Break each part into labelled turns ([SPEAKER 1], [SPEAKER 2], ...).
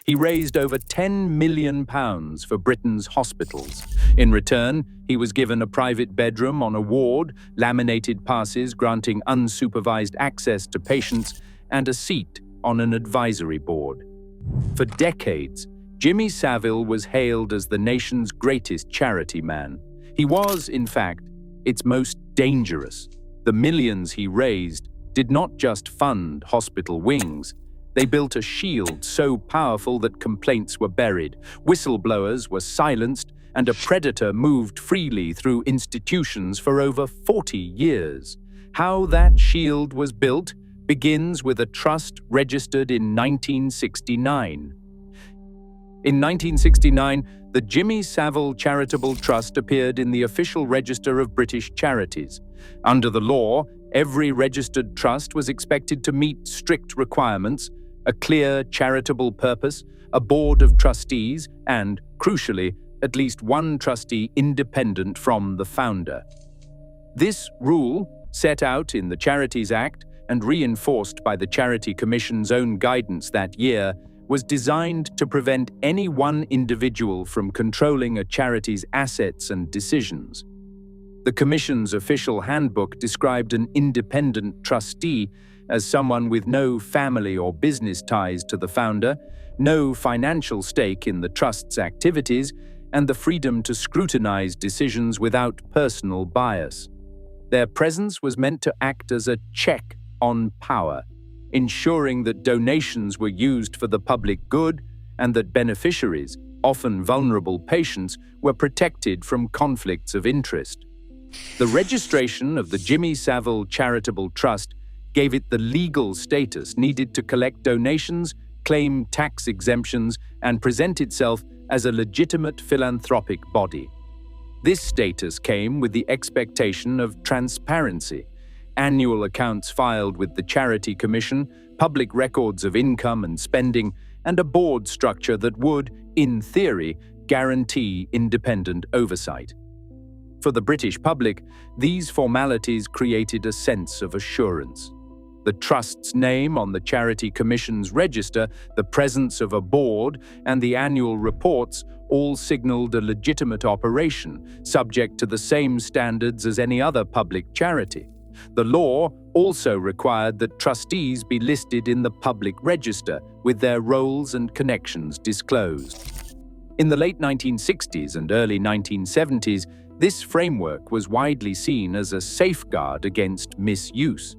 [SPEAKER 1] He raised over £10 million for Britain's hospitals. In return, he was given a private bedroom on a ward, laminated passes granting unsupervised access to patients, and a seat on an advisory board. For decades, Jimmy Savile was hailed as the nation's greatest charity man. He was, in fact, its most dangerous. The millions he raised did not just fund hospital wings. They built a shield so powerful that complaints were buried, whistleblowers were silenced, and a predator moved freely through institutions for over 40 years. How that shield was built begins with a trust registered in 1969. In 1969, the Jimmy Savile Charitable Trust appeared in the official register of British charities. Under the law, every registered trust was expected to meet strict requirements: a clear charitable purpose, a board of trustees, and, crucially, at least one trustee independent from the founder. This rule, set out in the Charities Act and reinforced by the Charity Commission's own guidance that year, was designed to prevent any one individual from controlling a charity's assets and decisions. The Commission's official handbook described an independent trustee as someone with no family or business ties to the founder, no financial stake in the trust's activities, and the freedom to scrutinize decisions without personal bias. Their presence was meant to act as a check on power, ensuring that donations were used for the public good and that beneficiaries, often vulnerable patients, were protected from conflicts of interest. The registration of the Jimmy Savile Charitable Trust gave it the legal status needed to collect donations, claim tax exemptions, and present itself as a legitimate philanthropic body. This status came with the expectation of transparency: annual accounts filed with the Charity Commission, public records of income and spending, and a board structure that would, in theory, guarantee independent oversight. For the British public, these formalities created a sense of assurance. The Trust's name on the Charity Commission's register, the presence of a board, and the annual reports all signaled a legitimate operation, subject to the same standards as any other public charity. The law also required that trustees be listed in the public register, with their roles and connections disclosed. In the late 1960s and early 1970s, this framework was widely seen as a safeguard against misuse.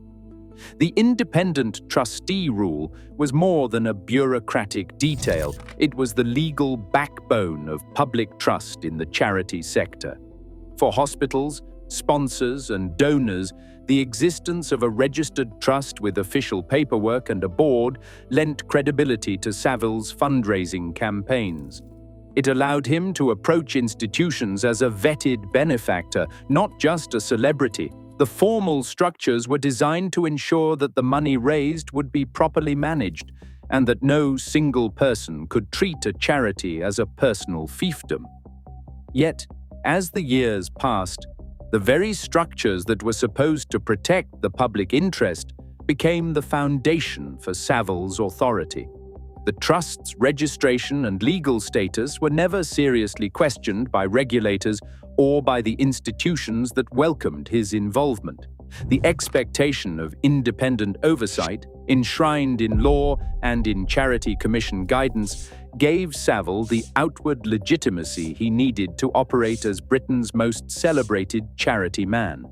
[SPEAKER 1] The independent trustee rule was more than a bureaucratic detail. It was the legal backbone of public trust in the charity sector. For hospitals, sponsors, and donors, the existence of a registered trust with official paperwork and a board lent credibility to Savile's fundraising campaigns. It allowed him to approach institutions as a vetted benefactor, not just a celebrity. The formal structures were designed to ensure that the money raised would be properly managed and that no single person could treat a charity as a personal fiefdom. Yet, as the years passed, the very structures that were supposed to protect the public interest became the foundation for Savile's authority. The Trust's registration and legal status were never seriously questioned by regulators or by the institutions that welcomed his involvement. The expectation of independent oversight, enshrined in law and in Charity Commission guidance, gave Savile the outward legitimacy he needed to operate as Britain's most celebrated charity man.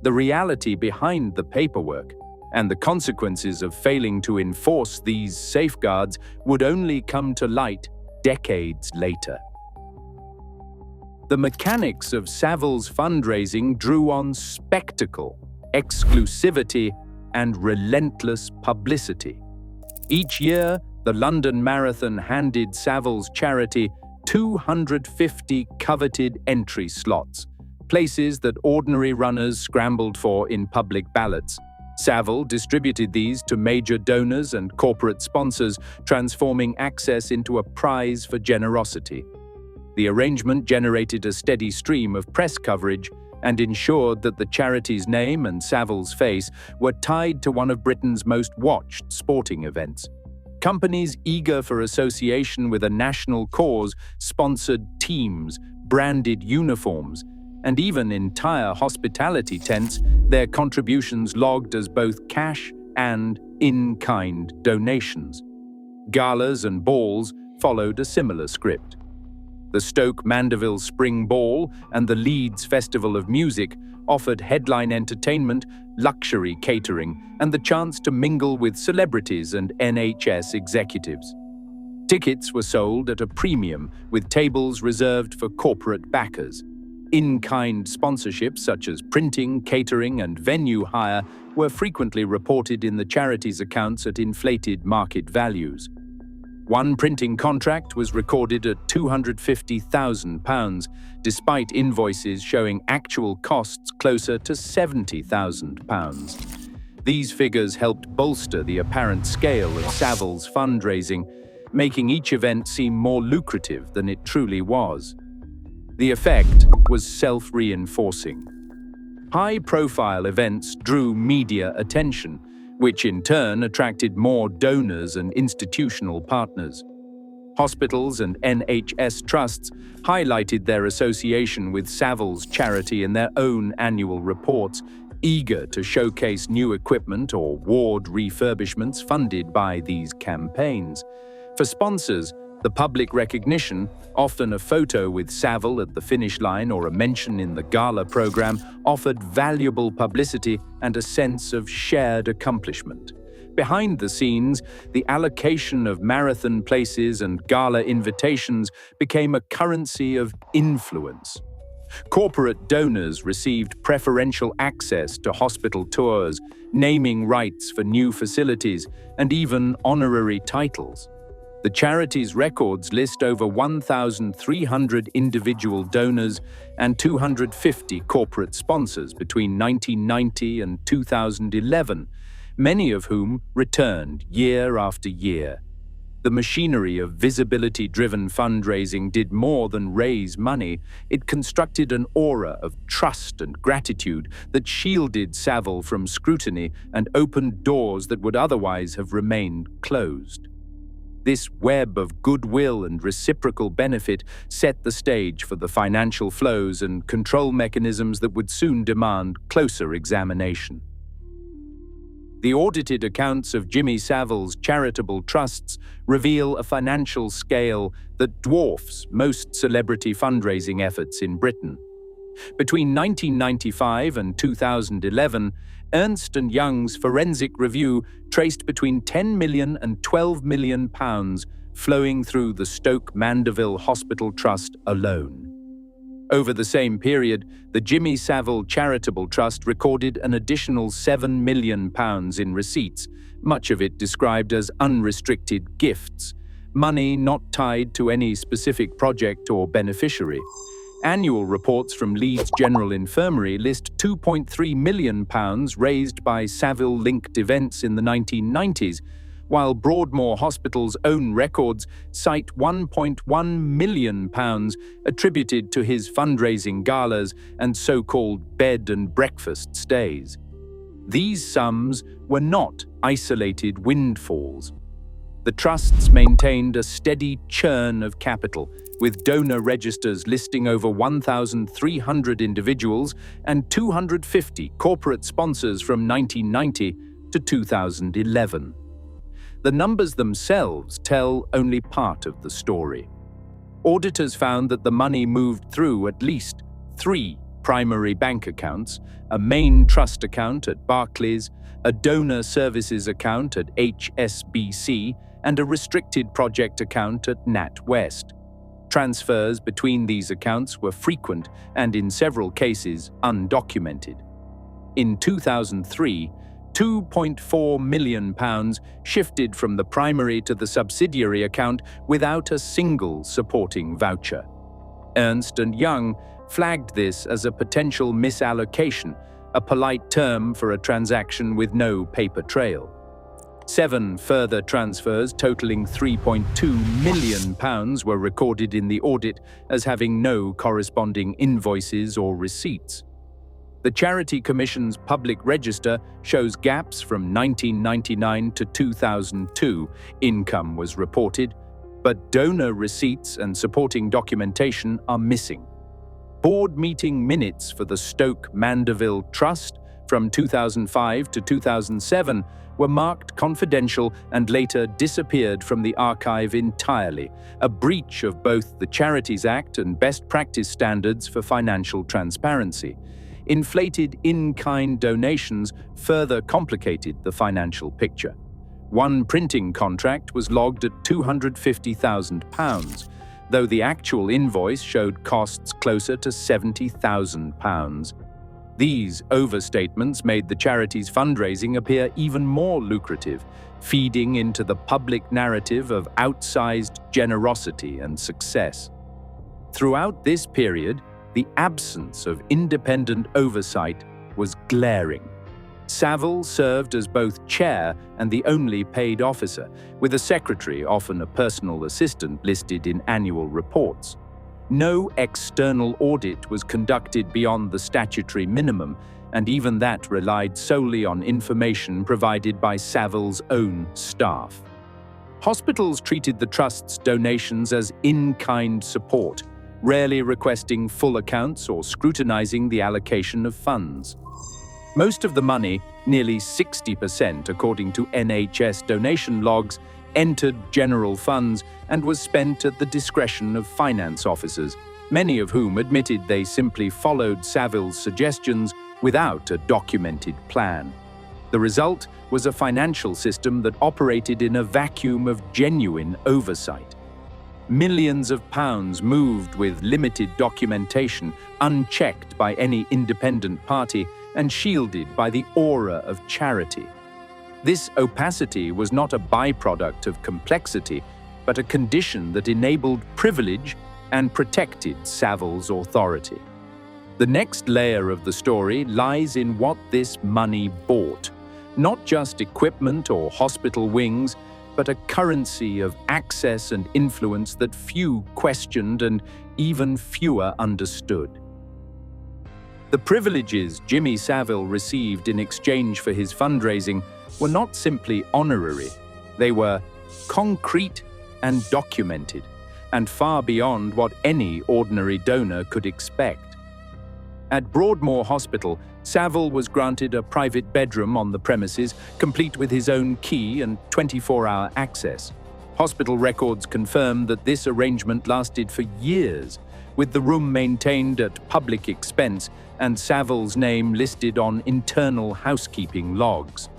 [SPEAKER 1] The reality behind the paperwork and the consequences of failing to enforce these safeguards would only come to light decades later. The mechanics of Savile's fundraising drew on spectacle, exclusivity, and relentless publicity. Each year, the London Marathon handed Savile's charity 250 coveted entry slots, places that ordinary runners scrambled for in public ballots. Savile distributed these to major donors and corporate sponsors, transforming access into a prize for generosity. The arrangement generated a steady stream of press coverage and ensured that the charity's name and Savile's face were tied to one of Britain's most watched sporting events. Companies eager for association with a national cause sponsored teams, branded uniforms, and even entire hospitality tents, their contributions logged as both cash and in-kind donations. Galas and balls followed a similar script. The Stoke Mandeville Spring Ball and the Leeds Festival of Music offered headline entertainment, luxury catering, and the chance to mingle with celebrities and NHS executives. Tickets were sold at a premium, with tables reserved for corporate backers. In-kind sponsorships such as printing, catering, and venue hire were frequently reported in the charity's accounts at inflated market values. One printing contract was recorded at £250,000, despite invoices showing actual costs closer to £70,000. These figures helped bolster the apparent scale of Savills fundraising, making each event seem more lucrative than it truly was. The effect was self-reinforcing. High-profile events drew media attention, which in turn attracted more donors and institutional partners. Hospitals and NHS trusts highlighted their association with Savills charity in their own annual reports, eager to showcase new equipment or ward refurbishments funded by these campaigns. For sponsors, the public recognition, often a photo with Saville at the finish line or a mention in the gala program, offered valuable publicity and a sense of shared accomplishment. Behind the scenes, the allocation of marathon places and gala invitations became a currency of influence. Corporate donors received preferential access to hospital tours, naming rights for new facilities, and even honorary titles. The charity's records list over 1,300 individual donors and 250 corporate sponsors between 1990 and 2011, many of whom returned year after year. The machinery of visibility-driven fundraising did more than raise money. It constructed an aura of trust and gratitude that shielded Saville from scrutiny and opened doors that would otherwise have remained closed. This web of goodwill and reciprocal benefit set the stage for the financial flows and control mechanisms that would soon demand closer examination. The audited accounts of Jimmy Saville's charitable trusts reveal a financial scale that dwarfs most celebrity fundraising efforts in Britain. Between 1995 and 2011, Ernst & Young's forensic review traced between £10 million and £12 million flowing through the Stoke Mandeville Hospital Trust alone. Over the same period, the Jimmy Saville Charitable Trust recorded an additional £7 million in receipts, much of it described as unrestricted gifts, money not tied to any specific project or beneficiary. Annual reports from Leeds General Infirmary list £2.3 million raised by Saville-linked events in the 1990s, while Broadmoor Hospital's own records cite £1.1 million attributed to his fundraising galas and so-called bed and breakfast stays. These sums were not isolated windfalls. The trusts maintained a steady churn of capital, with donor registers listing over 1,300 individuals and 250 corporate sponsors from 1990 to 2011. The numbers themselves tell only part of the story. Auditors found that the money moved through at least 3 primary bank accounts, a main trust account at Barclays, a donor services account at HSBC, and a restricted project account at NatWest. Transfers between these accounts were frequent and, in several cases, undocumented. In 2003, £2.4 million shifted from the primary to the subsidiary account without a single supporting voucher. Ernst & Young flagged this as a potential misallocation, a polite term for a transaction with no paper trail. 7 further transfers totaling £3.2 million were recorded in the audit as having no corresponding invoices or receipts. The Charity Commission's public register shows gaps from 1999 to 2002. Income was reported, but donor receipts and supporting documentation are missing. Board meeting minutes for the Stoke Mandeville Trust from 2005 to 2007 were marked confidential and later disappeared from the archive entirely, a breach of both the Charities Act and best practice standards for financial transparency. Inflated in-kind donations further complicated the financial picture. One printing contract was logged at £250,000, though the actual invoice showed costs closer to £70,000. These overstatements made the charity's fundraising appear even more lucrative, feeding into the public narrative of outsized generosity and success. Throughout this period, the absence of independent oversight was glaring. Saville served as both chair and the only paid officer, with a secretary, often a personal assistant, listed in annual reports. No external audit was conducted beyond the statutory minimum, and even that relied solely on information provided by Saville's own staff. Hospitals treated the trust's donations as in-kind support, rarely requesting full accounts or scrutinizing the allocation of funds. Most of the money, nearly 60% according to NHS donation logs, entered general funds and was spent at the discretion of finance officers, many of whom admitted they simply followed Saville's suggestions without a documented plan. The result was a financial system that operated in a vacuum of genuine oversight. Millions of pounds moved with limited documentation, unchecked by any independent party, and shielded by the aura of charity. This opacity was not a byproduct of complexity, but a condition that enabled privilege and protected Saville's authority. The next layer of the story lies in what this money bought. Not just equipment or hospital wings, but a currency of access and influence that few questioned and even fewer understood. The privileges Jimmy Saville received in exchange for his fundraising were not simply honorary. They were concrete and documented, and far beyond what any ordinary donor could expect. At Broadmoor Hospital, Saville was granted a private bedroom on the premises, complete with his own key and 24-hour access. Hospital records confirm that this arrangement lasted for years, with the room maintained at public expense and Saville's name listed on internal housekeeping logs.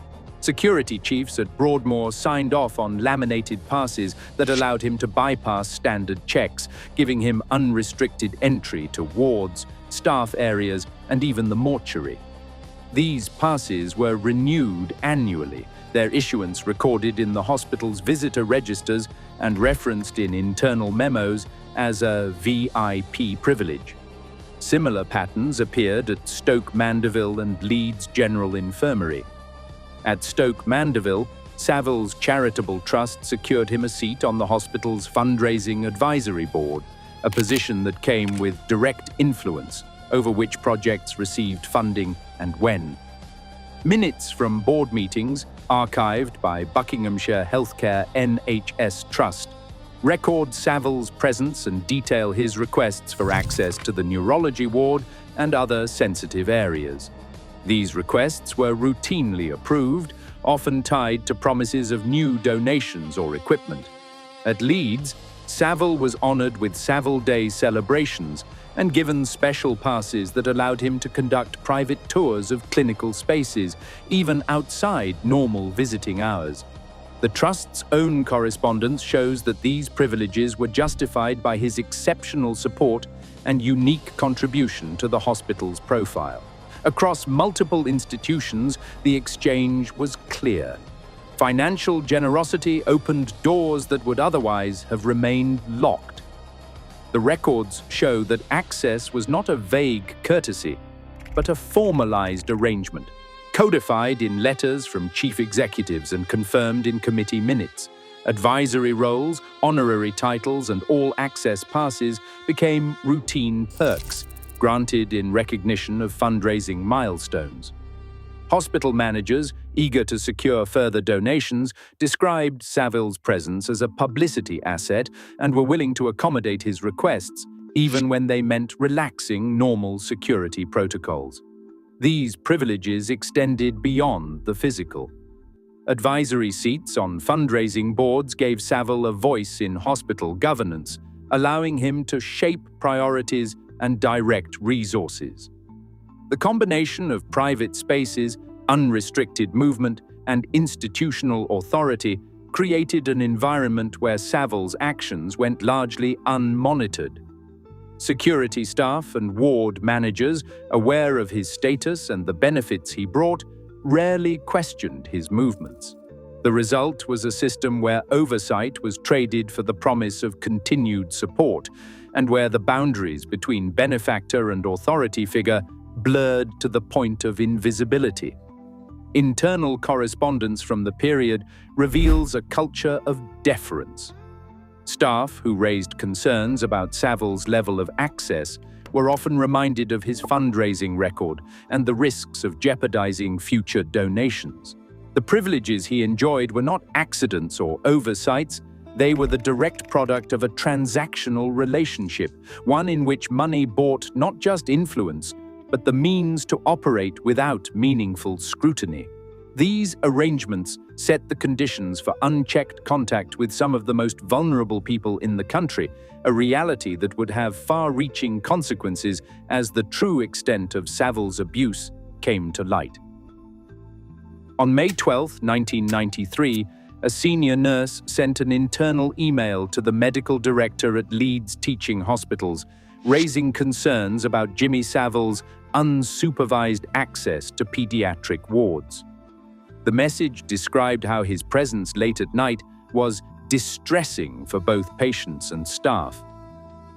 [SPEAKER 1] Security chiefs at Broadmoor signed off on laminated passes that allowed him to bypass standard checks, giving him unrestricted entry to wards, staff areas, and even the mortuary. These passes were renewed annually, their issuance recorded in the hospital's visitor registers and referenced in internal memos as a VIP privilege. Similar patterns appeared at Stoke Mandeville and Leeds General Infirmary. At Stoke Mandeville, Saville's charitable trust secured him a seat on the hospital's fundraising advisory board, a position that came with direct influence over which projects received funding and when. Minutes from board meetings, archived by Buckinghamshire Healthcare NHS Trust, record Saville's presence and detail his requests for access to the neurology ward and other sensitive areas. These requests were routinely approved, often tied to promises of new donations or equipment. At Leeds, Saville was honoured with Saville Day celebrations and given special passes that allowed him to conduct private tours of clinical spaces, even outside normal visiting hours. The Trust's own correspondence shows that these privileges were justified by his exceptional support and unique contribution to the hospital's profile. Across multiple institutions, the exchange was clear. Financial generosity opened doors that would otherwise have remained locked. The records show that access was not a vague courtesy, but a formalized arrangement, codified in letters from chief executives and confirmed in committee minutes. Advisory roles, honorary titles, and all-access passes became routine perks, granted in recognition of fundraising milestones. Hospital managers, eager to secure further donations, described Saville's presence as a publicity asset and were willing to accommodate his requests, even when they meant relaxing normal security protocols. These privileges extended beyond the physical. Advisory seats on fundraising boards gave Saville a voice in hospital governance, allowing him to shape priorities and direct resources. The combination of private spaces, unrestricted movement, and institutional authority created an environment where Saville's actions went largely unmonitored. Security staff and ward managers, aware of his status and the benefits he brought, rarely questioned his movements. The result was a system where oversight was traded for the promise of continued support, and where the boundaries between benefactor and authority figure blurred to the point of invisibility. Internal correspondence from the period reveals a culture of deference. Staff who raised concerns about Saville's level of access were often reminded of his fundraising record and the risks of jeopardizing future donations. The privileges he enjoyed were not accidents or oversights. They were the direct product of a transactional relationship, one in which money bought not just influence, but the means to operate without meaningful scrutiny. These arrangements set the conditions for unchecked contact with some of the most vulnerable people in the country, a reality that would have far-reaching consequences as the true extent of Saville's abuse came to light. On May 12, 1993, a senior nurse sent an internal email to the medical director at Leeds Teaching Hospitals, raising concerns about Jimmy Saville's unsupervised access to pediatric wards. The message described how his presence late at night was distressing for both patients and staff.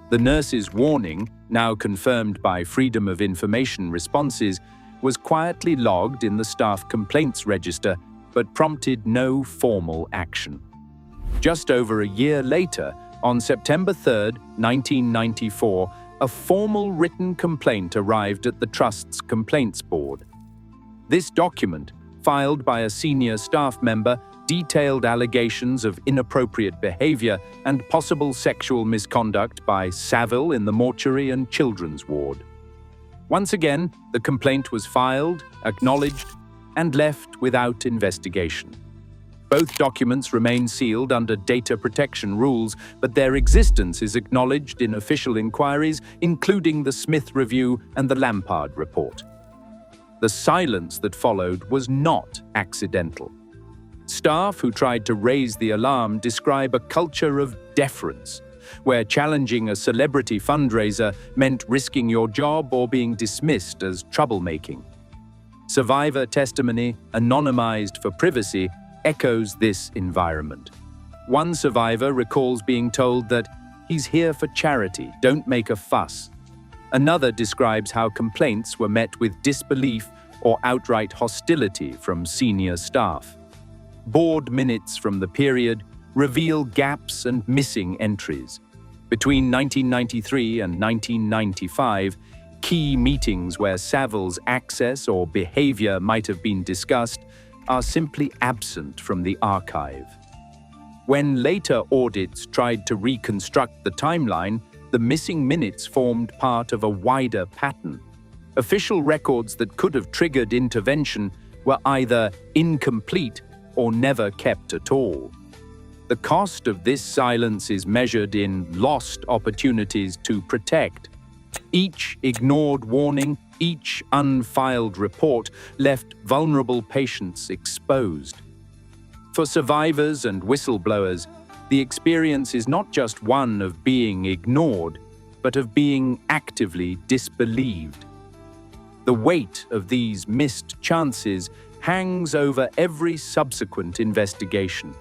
[SPEAKER 1] The nurse's warning, now confirmed by Freedom of Information responses, was quietly logged in the staff complaints register, but prompted no formal action. Just over a year later, on September 3, 1994, a formal written complaint arrived at the Trust's Complaints Board. This document, filed by a senior staff member, detailed allegations of inappropriate behavior and possible sexual misconduct by Saville in the mortuary and children's ward. Once again, the complaint was filed, acknowledged, and left without investigation. Both documents remain sealed under data protection rules, but their existence is acknowledged in official inquiries, including the Smith Review and the Lampard Report. The silence that followed was not accidental. Staff who tried to raise the alarm describe a culture of deference, where challenging a celebrity fundraiser meant risking your job or being dismissed as troublemaking. Survivor testimony, anonymized for privacy, echoes this environment. One survivor recalls being told that, "He's here for charity, don't make a fuss." Another describes how complaints were met with disbelief or outright hostility from senior staff. Board minutes from the period reveal gaps and missing entries. Between 1993 and 1995, key meetings where Saville's access or behavior might have been discussed are simply absent from the archive. When later audits tried to reconstruct the timeline, the missing minutes formed part of a wider pattern. Official records that could have triggered intervention were either incomplete or never kept at all. The cost of this silence is measured in lost opportunities to protect. Each ignored warning, each unfiled report left vulnerable patients exposed. For survivors and whistleblowers, the experience is not just one of being ignored, but of being actively disbelieved. The weight of these missed chances hangs over every subsequent investigation.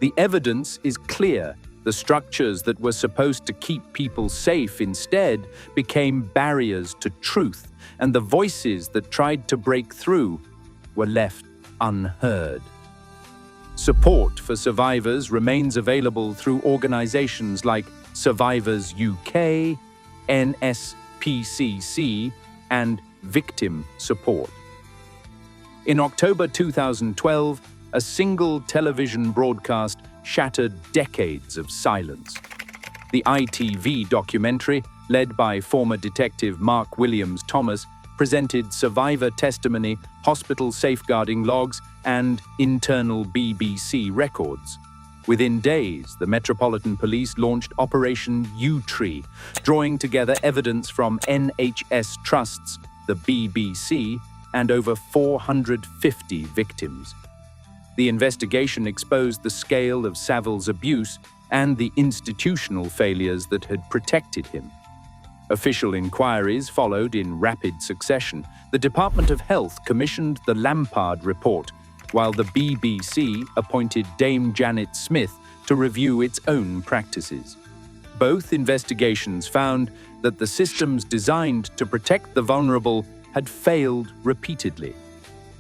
[SPEAKER 1] The evidence is clear. The structures that were supposed to keep people safe instead became barriers to truth, and the voices that tried to break through were left unheard. Support for survivors remains available through organizations like Survivors UK, PCC, and victim support. In October 2012, a single television broadcast shattered decades of silence. The ITV documentary, led by former detective Mark Williams Thomas, presented survivor testimony, hospital safeguarding logs, and internal BBC records. Within days, the Metropolitan Police launched Operation U-Tree, drawing together evidence from NHS trusts, the BBC, and over 450 victims. The investigation exposed the scale of Savile's abuse and the institutional failures that had protected him. Official inquiries followed in rapid succession. The Department of Health commissioned the Lampard Report, while the BBC appointed Dame Janet Smith to review its own practices. Both investigations found that the systems designed to protect the vulnerable had failed repeatedly.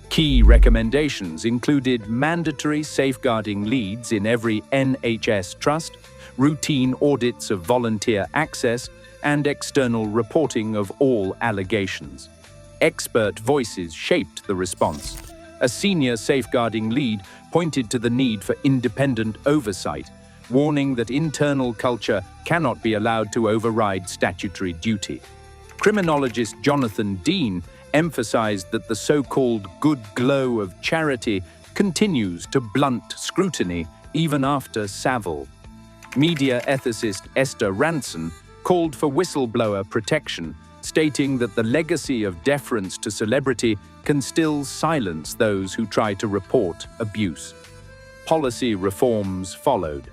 [SPEAKER 1] Key recommendations included mandatory safeguarding leads in every NHS trust, routine audits of volunteer access, and external reporting of all allegations. Expert voices shaped the response. A senior safeguarding lead pointed to the need for independent oversight, warning that internal culture cannot be allowed to override statutory duty. Criminologist Jonathan Dean emphasized that the so-called good glow of charity continues to blunt scrutiny even after Savile. Media ethicist Esther Ranson called for whistleblower protection, stating that the legacy of deference to celebrity can still silence those who try to report abuse. Policy reforms followed.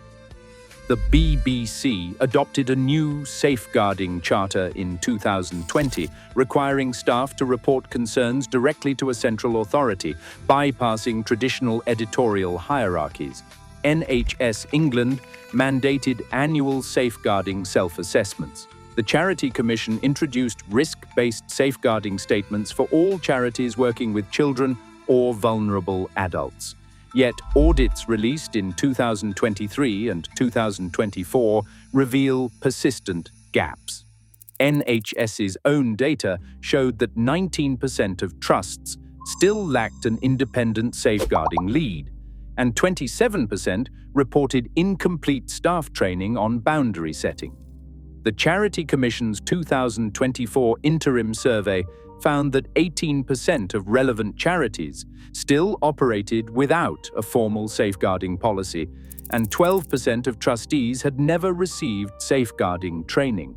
[SPEAKER 1] The BBC adopted a new safeguarding charter in 2020, requiring staff to report concerns directly to a central authority, bypassing traditional editorial hierarchies. NHS England mandated annual safeguarding self-assessments. The Charity Commission introduced risk-based safeguarding statements for all charities working with children or vulnerable adults. Yet audits released in 2023 and 2024 reveal persistent gaps. NHS's own data showed that 19% of trusts still lacked an independent safeguarding lead, and 27% reported incomplete staff training on boundary setting. The Charity Commission's 2024 interim survey found that 18% of relevant charities still operated without a formal safeguarding policy, and 12% of trustees had never received safeguarding training.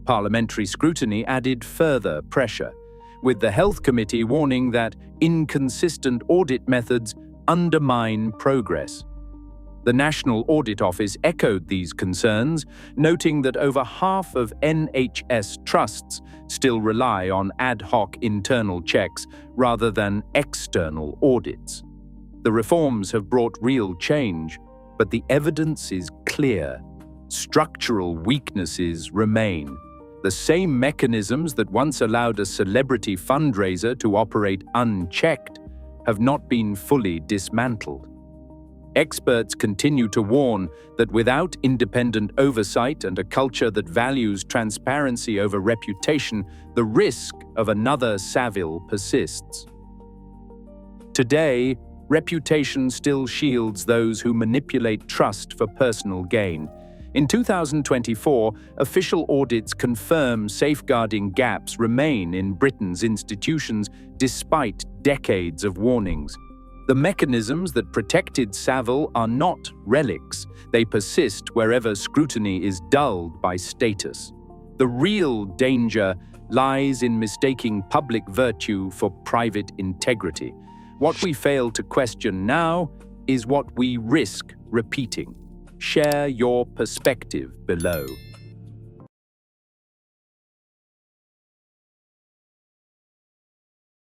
[SPEAKER 1] Parliamentary scrutiny added further pressure, with the Health Committee warning that inconsistent audit methods undermine progress. The National Audit Office echoed these concerns, noting that over half of NHS trusts still rely on ad hoc internal checks rather than external audits. The reforms have brought real change, but the evidence is clear. Structural weaknesses remain. The same mechanisms that once allowed a celebrity fundraiser to operate unchecked have not been fully dismantled. Experts continue to warn that without independent oversight and a culture that values transparency over reputation, the risk of another Savile persists. Today, reputation still shields those who manipulate trust for personal gain. In 2024, official audits confirm safeguarding gaps remain in Britain's institutions despite decades of warnings. The mechanisms that protected Savile are not relics. They persist wherever scrutiny is dulled by status. The real danger lies in mistaking public virtue for private integrity. What we fail to question now is what we risk repeating. Share your perspective below.